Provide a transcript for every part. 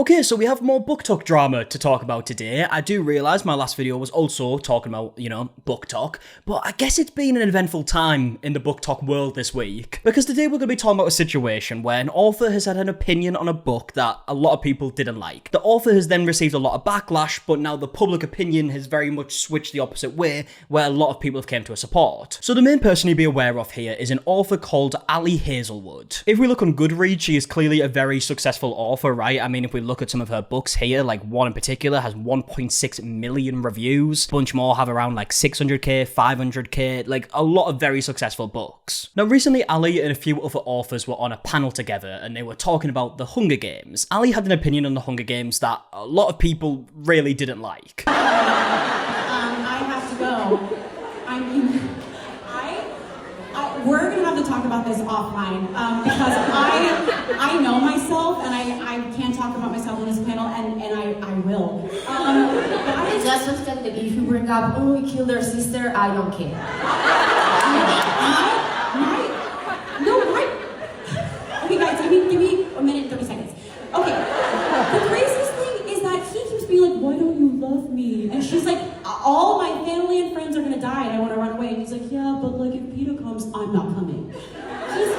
Okay, so we have more BookTok drama to talk about today. I do realise my last video was also talking about, BookTok, but I guess it's been an eventful time in the BookTok world this week, because today we're going to be talking about a situation where an author has had an opinion on a book that a lot of people didn't like. The author has then received a lot of backlash, but now the public opinion has very much switched the opposite way, where a lot of people have came to her support. So the main person you'd be aware of here is an author called Ali Hazelwood. If we look on Goodreads, she is clearly a very successful author, right? I mean, if we look at some of her books here, like one in particular has 1.6 million reviews, a bunch more have around like 600k, 500k, like a lot of very successful books. Now recently Ali and a few other authors were on a panel together and they were talking about the Hunger Games. Ali had an opinion on the Hunger Games that a lot of people really didn't like. I have to go. I mean, we're gonna have to talk about this offline because I know myself and I can't talk about myself on this panel and I will. I just understand that if you bring up, oh, we killed their sister, I don't care. Okay guys, give me a minute, 30 seconds. Okay, the craziest thing is that he keeps being like, why don't you love me? And she's like, all my family and friends are gonna die and I wanna run away. And he's like, yeah, but like if Peter comes, I'm not coming.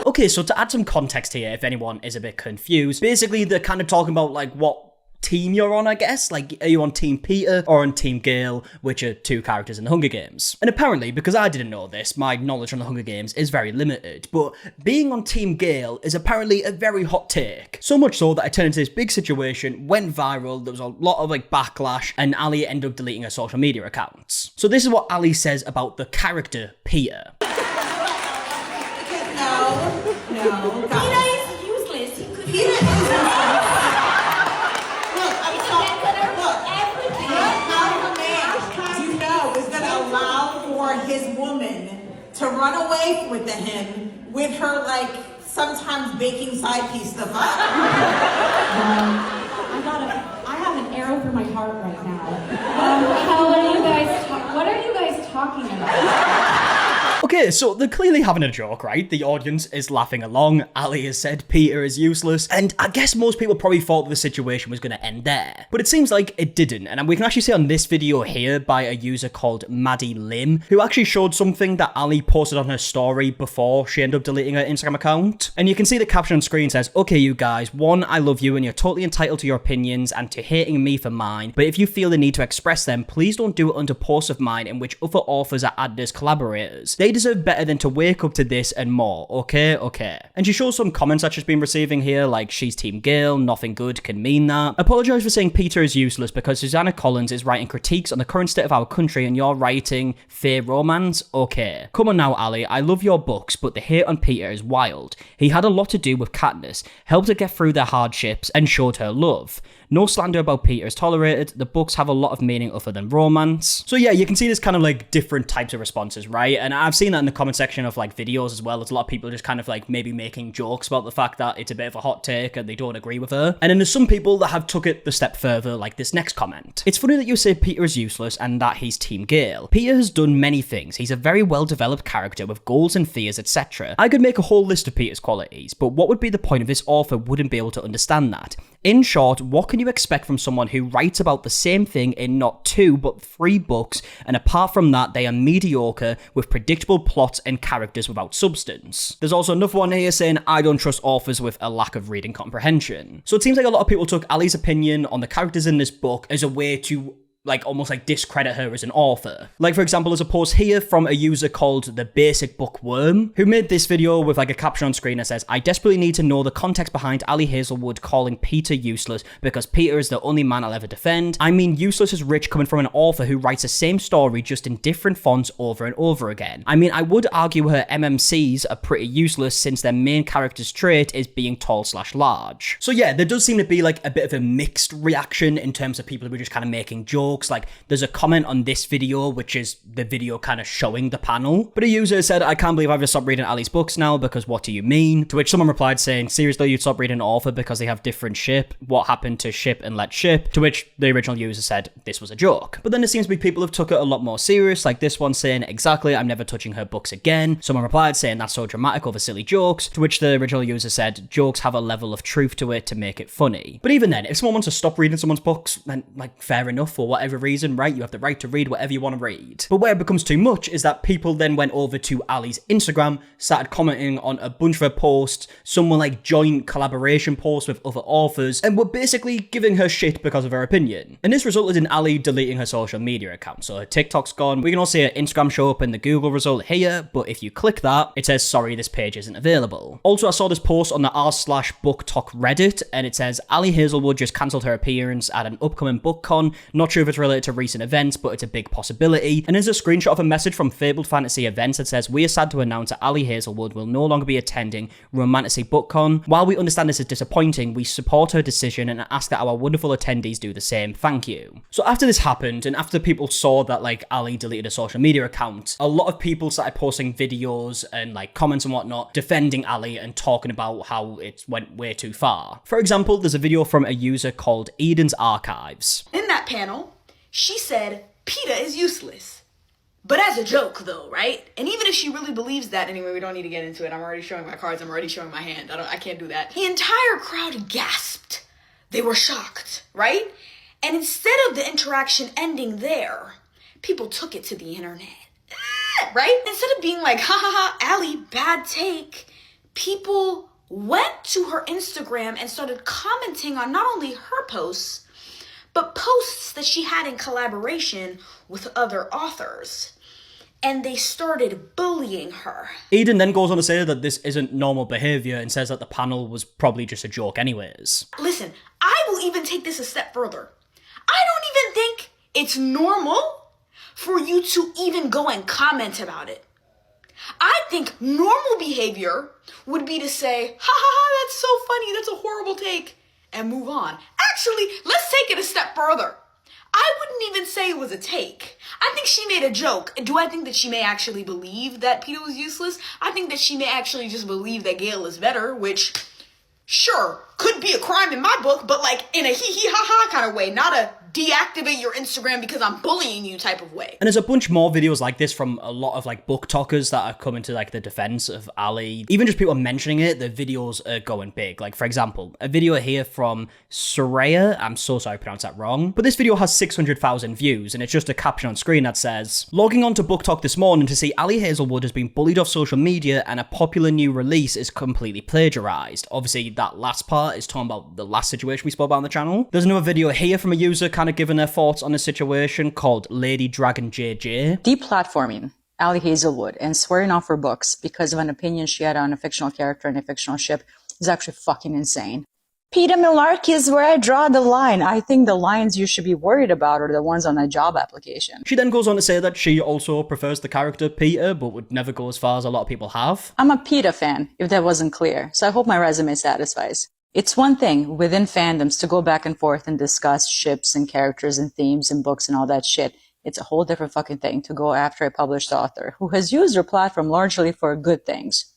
Okay, so to add some context here, if anyone is a bit confused, basically they're kind of talking about like what team you're on, I guess. Like, are you on Team Peter or on Team Gale, which are two characters in the Hunger Games? And apparently, because I didn't know this, my knowledge on the Hunger Games is very limited, but being on Team Gale is apparently a very hot take. So much so that it turned into this big situation, went viral, there was a lot of like backlash, and Ali ended up deleting her social media accounts. So this is what Ali says about the character Peter. No. Peter is useless. He could Peter is useless. Look, I'm sorry. Look, everything. What kind of man you know is going to allow for his woman to run away with him with her, like, sometimes baking side piece stuff up? I have an arrow through my heart right now. What are you guys talking about? Okay, so they're clearly having a joke, right? The audience is laughing along. Ali has said Peter is useless, and I guess most people probably thought the situation was going to end there. But it seems like it didn't, and we can actually see on this video here by a user called Maddie Lim, who actually showed something that Ali posted on her story before she ended up deleting her Instagram account. And you can see the caption on screen says, okay, you guys, one, I love you and you're totally entitled to your opinions and to hating me for mine, but if you feel the need to express them, please don't do it under posts of mine in which other authors are added as collaborators. They deserve better than to wake up to this and more, okay? And she shows some comments that she's been receiving here, like she's Team Gale, nothing good can mean that. Apologise for saying Peter is useless because Susanna Collins is writing critiques on the current state of our country and you're writing fair romance, okay. Come on now, Ali, I love your books, but the hate on Peter is wild. He had a lot to do with Katniss, helped her get through their hardships and showed her love. No slander about Peter is tolerated. The books have a lot of meaning other than romance. So yeah, you can see there's kind of like different types of responses, right? And I've seen that in the comment section of like videos as well. There's a lot of people just kind of like maybe making jokes about the fact that it's a bit of a hot take and they don't agree with her. And then there's some people that have took it the step further, like this next comment. It's funny that you say Peter is useless and that he's Team Gale. Peter has done many things. He's a very well-developed character with goals and fears, etc. I could make a whole list of Peter's qualities, but what would be the point if this author wouldn't be able to understand that? In short, what can you expect from someone who writes about the same thing in not 2 but 3 books, and apart from that they are mediocre with predictable plots and characters without substance? There's also another one here saying, I don't trust authors with a lack of reading comprehension. So it seems like a lot of people took Ali's opinion on the characters in this book as a way to like almost like discredit her as an author. Like for example, there's a post here from a user called The Basic Bookworm, who made this video with like a caption on screen that says, I desperately need to know the context behind Ali Hazelwood calling Peter useless because Peter is the only man I'll ever defend. I mean, useless is rich coming from an author who writes the same story just in different fonts over and over again. I mean, I would argue her MMCs are pretty useless since their main character's trait is being tall/large. So yeah, there does seem to be like a bit of a mixed reaction in terms of people who are just kind of making jokes jokes. Like, there's a comment on this video, which is the video kind of showing the panel. But a user said, I can't believe I've just stopped reading Ali's books now, because what do you mean? To which someone replied saying, seriously, you'd stop reading an author because they have different ship? What happened to ship and let ship? To which the original user said, this was a joke. But then it seems to be people have took it a lot more serious, like this one saying, exactly, I'm never touching her books again. Someone replied saying, that's so dramatic over silly jokes. To which the original user said, jokes have a level of truth to it to make it funny. But even then, if someone wants to stop reading someone's books, then, like, fair enough, for whatever reason, right? You have the right to read whatever you want to read. But where it becomes too much is that people then went over to Ali's Instagram, started commenting on a bunch of her posts, some were like joint collaboration posts with other authors, and were basically giving her shit because of her opinion. And this resulted in Ali deleting her social media account. So her TikTok's gone. We can also see her Instagram show up in the Google result here, but if you click that, it says, sorry, this page isn't available. Also, I saw this post on the r/BookTok Reddit, and it says, Ali Hazelwood just cancelled her appearance at an upcoming book con. Not sure if it's related to recent events, but it's a big possibility. And there's a screenshot of a message from Fabled Fantasy Events that says, we are sad to announce that Ali Hazelwood will no longer be attending Romantasy Book Con. While we understand this is disappointing, we support her decision and ask that our wonderful attendees do the same. Thank you. So after this happened, and after people saw that, like, Ali deleted a social media account, a lot of people started posting videos and, like, comments and whatnot defending Ali and talking about how it went way too far. For example, there's a video from a user called Eden's Archives. In that panel, she said, PETA is useless. But as a joke, though, right? And even if she really believes that, anyway, we don't need to get into it. I'm already showing my cards. I'm already showing my hand. I can't do that. The entire crowd gasped. They were shocked, right? And instead of the interaction ending there, people took it to the internet, right? Instead of being like, ha ha ha, Ali, bad take, people went to her Instagram and started commenting on not only her posts, but posts that she had in collaboration with other authors. And they started bullying her. Eden then goes on to say that this isn't normal behaviour and says that the panel was probably just a joke anyways. Listen, I will even take this a step further. I don't even think it's normal for you to even go and comment about it. I think normal behavior would be to say, ha ha ha, that's so funny, that's a horrible take, and move on. Actually, let's take it a step further. I wouldn't even say it was a take. I think she made a joke. Do I think that she may actually believe that PETA was useless? I think that she may actually just believe that Gail is better, which, sure, could be a crime in my book, but like in a hee-hee-ha-ha kind of way, not a deactivate your Instagram because I'm bullying you type of way. And there's a bunch more videos like this from a lot of like BookTokers that are coming to like the defense of Ali. Even just people mentioning it, the videos are going big. Like, for example, a video here from Soraya. I'm so sorry I pronounced that wrong. But this video has 600,000 views, and it's just a caption on screen that says, logging on to BookTok this morning to see Ali Hazelwood has been bullied off social media and a popular new release is completely plagiarized. Obviously, that last part is talking about the last situation we spoke about on the channel. There's another video here from a user kind of giving their thoughts on the situation called Lady Dragon JJ. Deplatforming Ali Hazelwood and swearing off her books because of an opinion she had on a fictional character in a fictional ship is actually fucking insane. PETA malarkey is where I draw the line. I think the lines you should be worried about are the ones on a job application. She then goes on to say that she also prefers the character PETA, but would never go as far as a lot of people have. I'm a PETA fan, if that wasn't clear, so I hope my resume satisfies. It's one thing within fandoms to go back and forth and discuss ships and characters and themes and books and all that shit. It's a whole different fucking thing to go after a published author who has used her platform largely for good things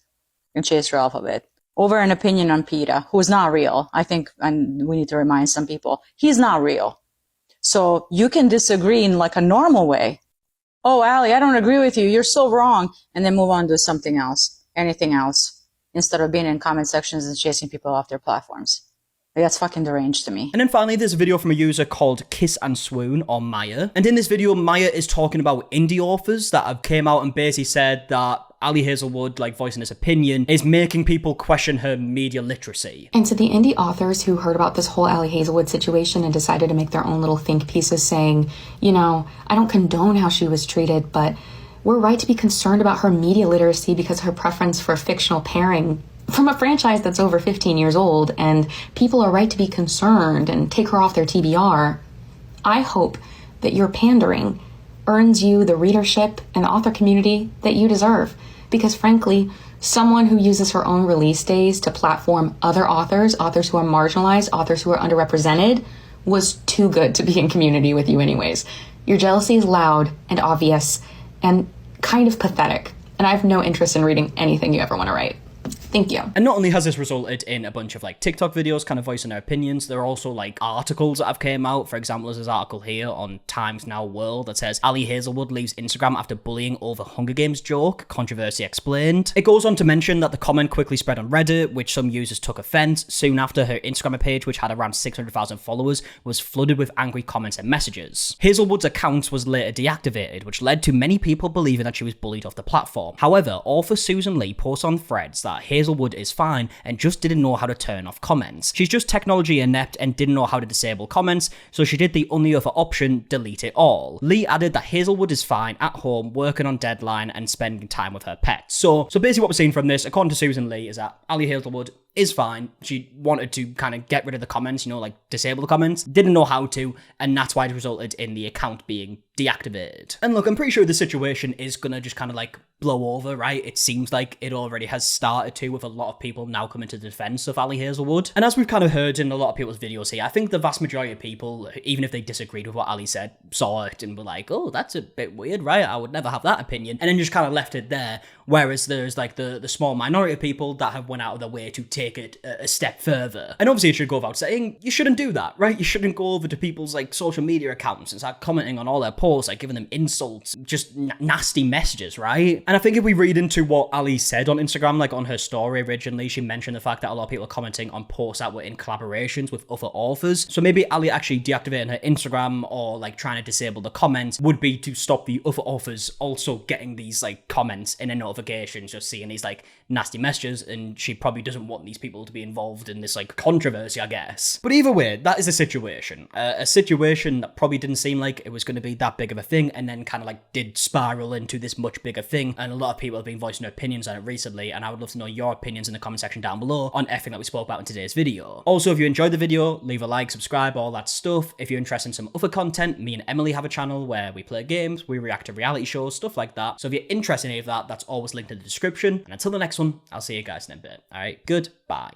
and chase her alphabet over an opinion on PETA, who is not real. I think, and we need to remind some people, he's not real. So you can disagree in like a normal way. Oh, Ali, I don't agree with you. You're so wrong. And then move on to something else, anything else, instead of being in comment sections and chasing people off their platforms. Like, that's fucking deranged to me. And then finally, there's a video from a user called Kiss and Swoon, or Maya. And in this video, Maya is talking about indie authors that have came out and basically said that Ali Hazelwood, like voicing his opinion, is making people question her media literacy. And to the indie authors who heard about this whole Ali Hazelwood situation and decided to make their own little think pieces saying, you know, I don't condone how she was treated, but we're right to be concerned about her media literacy because her preference for fictional pairing from a franchise that's over 15 years old, and people are right to be concerned and take her off their TBR. I hope that your pandering earns you the readership and the author community that you deserve. Because frankly, someone who uses her own release days to platform other authors, authors who are marginalized, authors who are underrepresented, was too good to be in community with you anyways. Your jealousy is loud and obvious and kind of pathetic, and I have no interest in reading anything you ever want to write. Thank you. And not only has this resulted in a bunch of like TikTok videos kind of voicing their opinions, there are also like articles that have came out. For example, there's this article here on Times Now World that says Ali Hazelwood leaves Instagram after bullying over Hunger Games joke, controversy explained. It goes on to mention that the comment quickly spread on Reddit, which some users took offense. Soon after, her Instagram page, which had around 600,000 followers, was flooded with angry comments and messages. Hazelwood's account was later deactivated, which led to many people believing that she was bullied off the platform. However, author Susan Lee posts on Threads that Hazelwood is fine and just didn't know how to turn off comments. She's just technology inept and didn't know how to disable comments, so she did the only other option, delete it all. Lee added that Hazelwood is fine at home, working on deadline and spending time with her pets. So basically what we're seeing from this, according to Susan Lee, is that Ali Hazelwood is fine. She wanted to kind of get rid of the comments, you know, like disable the comments, didn't know how to, and that's why it resulted in the account being deactivated. And look, I'm pretty sure the situation is gonna just kind of like blow over, right? It seems like it already has started to, with a lot of people now coming to the defense of Ali Hazelwood. And as we've kind of heard in a lot of people's videos here, I think the vast majority of people, even if they disagreed with what Ali said, saw it and were like, oh, that's a bit weird, right? I would never have that opinion. And then just kind of left it there. Whereas there's like the small minority of people that have went out of their way to take it a step further. And obviously it should go without saying, you shouldn't do that, right? You shouldn't go over to people's like social media accounts and start commenting on all their posts, like giving them insults, just nasty messages, right? And I think if we read into what Ali said on Instagram, like on her story originally, she mentioned the fact that a lot of people are commenting on posts that were in collaborations with other authors. So maybe Ali actually deactivating her Instagram or like trying to disable the comments would be to stop the other authors also getting these like comments in a notification, just seeing these like nasty messages, and she probably doesn't want these people to be involved in this like controversy, I guess. But either way, that is a situation that probably didn't seem like it was going to be that big of a thing, and then kind of like did spiral into this much bigger thing, and a lot of people have been voicing their opinions on it recently, and I would love to know your opinions in the comment section down below on everything that we spoke about in today's video. Also, if you enjoyed the video, leave a like, subscribe, all that stuff. If you're interested in some other content, me and Emily have a channel where we play games, we react to reality shows, stuff like that. So if you're interested in any of that, that's always linked in the description. And until the next one, I'll see you guys in a bit. Alright, goodbye.